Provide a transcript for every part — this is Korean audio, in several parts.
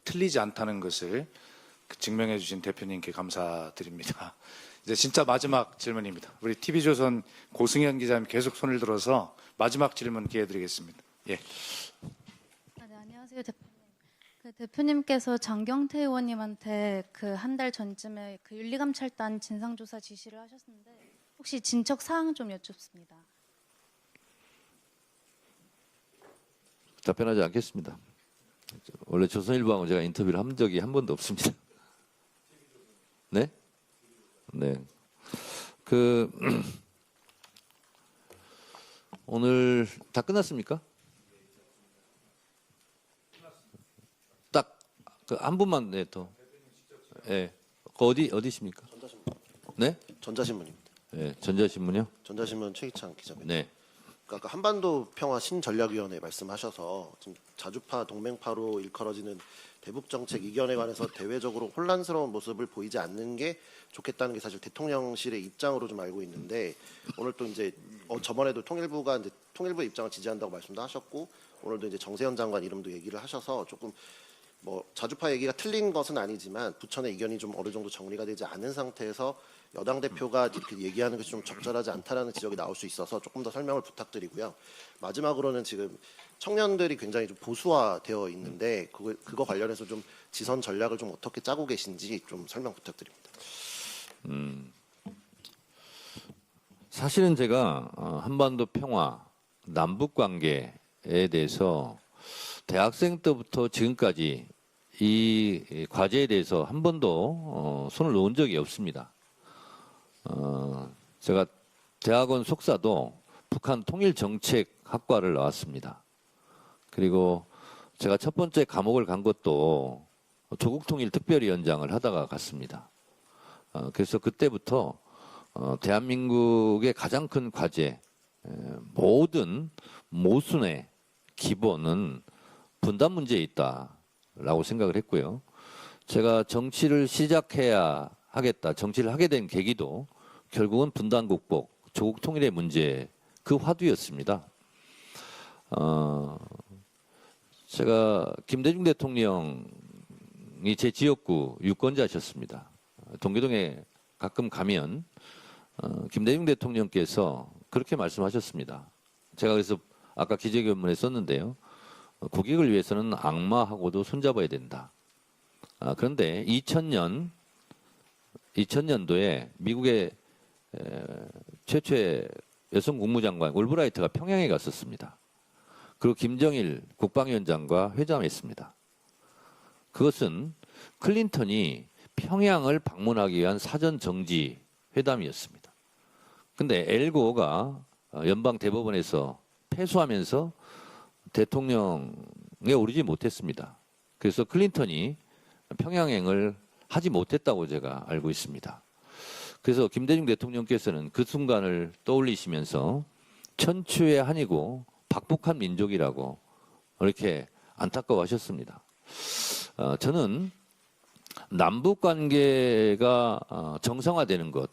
틀리지 않다는 것을 증명해 주신 대표님께 감사드립니다. 이제 진짜 마지막 질문입니다. 우리 TV조선 고승현 기자님 계속 손을 들어서 마지막 질문 기회 드리겠습니다. 예. 네, 안녕하세요, 대표님. 대표님께서 장경태 의원님한테 그 한 달 전쯤에 그 윤리감찰단 진상조사 지시를 하셨는데 혹시 진척 사항 좀 여쭙습니다. 답변하지 않겠습니다. 원래 조선일보하고 제가 인터뷰를 한 적이 한 번도 없습니다. 네? 네. 오늘 다 끝났습니까? 딱 한 분만 네, 더. 예. 어디십니까? 전자신문. 네? 전자신문입니다. 네, 전자신문이요? 전자신문 최기창 기자입니다. 네. 그러니까 한반도 평화 신전략위원회 말씀하셔서 지금 자주파 동맹파로 일컬어지는 대북 정책 이견에 관해서 대외적으로 혼란스러운 모습을 보이지 않는 게 좋겠다는 게 사실 대통령실의 입장으로 좀 알고 있는데 오늘 또 이제 저번에도 통일부가 이제 통일부의 입장을 지지한다고 말씀도 하셨고 오늘도 이제 정세현 장관 이름도 얘기를 하셔서 조금 뭐 자주파 얘기가 틀린 것은 아니지만 부처 내 의견이 좀 어느 정도 정리가 되지 않은 상태에서 여당 대표가 이렇게 얘기하는 것이 좀 적절하지 않다라는 지적이 나올 수 있어서 조금 더 설명을 부탁드리고요. 마지막으로는 지금 청년들이 굉장히 좀 보수화되어 있는데 그거 관련해서 좀 지선 전략을 좀 어떻게 짜고 계신지 좀 설명 부탁드립니다. 사실은 제가 한반도 평화, 남북 관계에 대해서 대학생 때부터 지금까지 이 과제에 대해서 한 번도 손을 놓은 적이 없습니다. 제가 대학원 석사도 북한 통일정책학과를 나왔습니다. 그리고 제가 첫 번째 감옥을 간 것도 조국통일특별위원장을 하다가 갔습니다. 그래서 그때부터 대한민국의 가장 큰 과제, 모든 모순의 기본은 분단 문제에 있다라고 생각을 했고요. 제가 정치를 시작해야 하겠다, 정치를 하게 된 계기도 결국은 분단 극복, 조국 통일의 문제 그 화두였습니다. 제가 김대중 대통령이 제 지역구 유권자셨습니다. 동교동에 가끔 가면 김대중 대통령께서 그렇게 말씀하셨습니다. 제가 그래서 아까 기자회견문에 썼는데요. 국익을 위해서는 악마하고도 손잡아야 된다. 그런데 2000년도에 미국의 최초의 여성 국무장관 올브라이트가 평양에 갔었습니다. 그리고 김정일 국방위원장과 회담했습니다. 그것은 클린턴이 평양을 방문하기 위한 사전 정지 회담이었습니다. 근데 엘고가 연방 대법원에서 패소하면서 대통령에 오르지 못했습니다. 그래서 클린턴이 평양행을 하지 못했다고 제가 알고 있습니다. 그래서 김대중 대통령께서는 그 순간을 떠올리시면서 천추의 한이고 박복한 민족이라고 이렇게 안타까워하셨습니다. 저는 남북 관계가 정상화되는 것,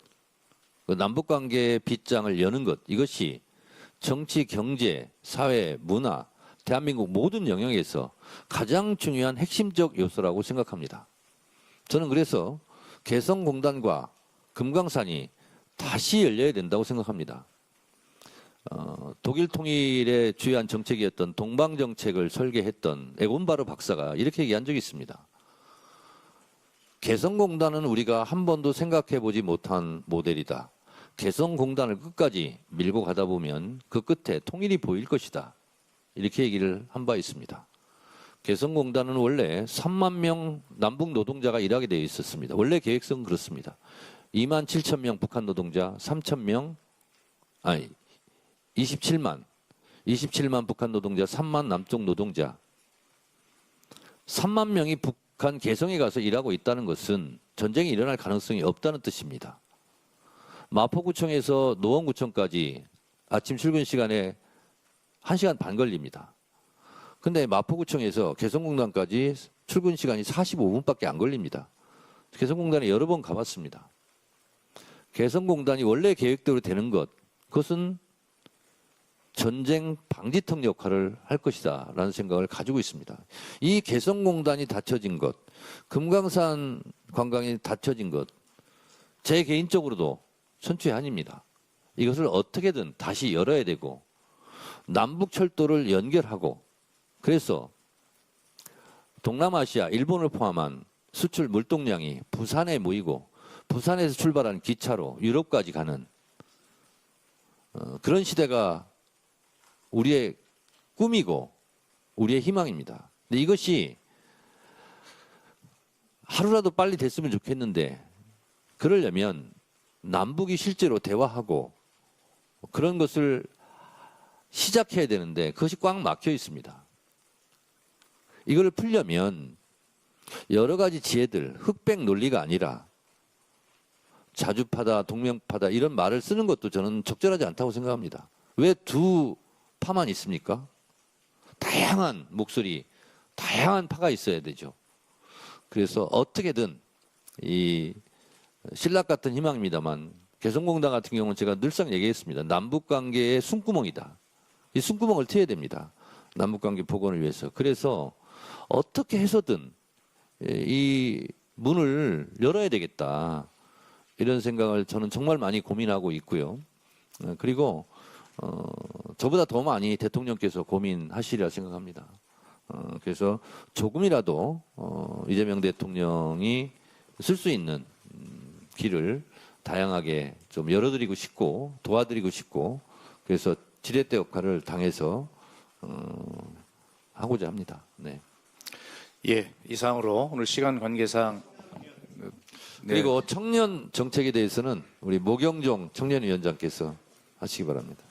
남북 관계의 빗장을 여는 것, 이것이 정치, 경제, 사회, 문화, 대한민국 모든 영역에서 가장 중요한 핵심적 요소라고 생각합니다. 저는 그래서 개성공단과 금강산이 다시 열려야 된다고 생각합니다. 독일 통일의 주요한 정책이었던 동방정책을 설계했던 에곤 바르 박사가 이렇게 얘기한 적이 있습니다. 개성공단은 우리가 한 번도 생각해 보지 못한 모델이다. 개성공단을 끝까지 밀고 가다 보면 그 끝에 통일이 보일 것이다. 이렇게 얘기를 한 바 있습니다. 개성공단은 원래 3만 명 남북 노동자가 일하게 되어 있었습니다. 원래 계획성은 그렇습니다. 2만 7천 명 북한 노동자, 27만 북한 노동자, 3만 남쪽 노동자. 3만 명이 북한 개성에 가서 일하고 있다는 것은 전쟁이 일어날 가능성이 없다는 뜻입니다. 마포구청에서 노원구청까지 아침 출근 시간에 1시간 반 걸립니다. 근데 마포구청에서 개성공단까지 출근 시간이 45분밖에 안 걸립니다. 개성공단에 여러 번 가봤습니다. 개성공단이 원래 계획대로 되는 것, 그것은 전쟁 방지턱 역할을 할 것이다라는 생각을 가지고 있습니다. 이 개성공단이 닫혀진 것, 금강산 관광이 닫혀진 것, 제 개인적으로도 천추의 한입니다. 이것을 어떻게든 다시 열어야 되고 남북철도를 연결하고 그래서 동남아시아, 일본을 포함한 수출 물동량이 부산에 모이고 부산에서 출발한 기차로 유럽까지 가는 그런 시대가 우리의 꿈이고 우리의 희망입니다. 근데 이것이 하루라도 빨리 됐으면 좋겠는데 그러려면 남북이 실제로 대화하고 그런 것을 시작해야 되는데 그것이 꽉 막혀 있습니다. 이걸 풀려면 여러 가지 지혜들, 흑백 논리가 아니라 자주파다, 동맹파다 이런 말을 쓰는 것도 저는 적절하지 않다고 생각합니다. 왜 두 파만 있습니까? 다양한 목소리, 다양한 파가 있어야 되죠. 그래서 어떻게든 이 신락 같은 희망입니다만 개성공단 같은 경우는 제가 늘상 얘기했습니다. 남북관계의 숨구멍이다. 이 숨구멍을 트여야 됩니다. 남북관계 복원을 위해서. 그래서 어떻게 해서든 이 문을 열어야 되겠다. 이런 생각을 저는 정말 많이 고민하고 있고요. 그리고 저보다 더 많이 대통령께서 고민하시리라 생각합니다. 그래서 조금이라도 이재명 대통령이 쓸 수 있는 길을 다양하게 좀 열어드리고 싶고 도와드리고 싶고 그래서 지렛대 역할을 당해서 하고자 합니다. 네. 예, 이상으로 오늘 시간 관계상 네. 그리고 청년 정책에 대해서는 우리 모경종 청년위원장께서 하시기 바랍니다.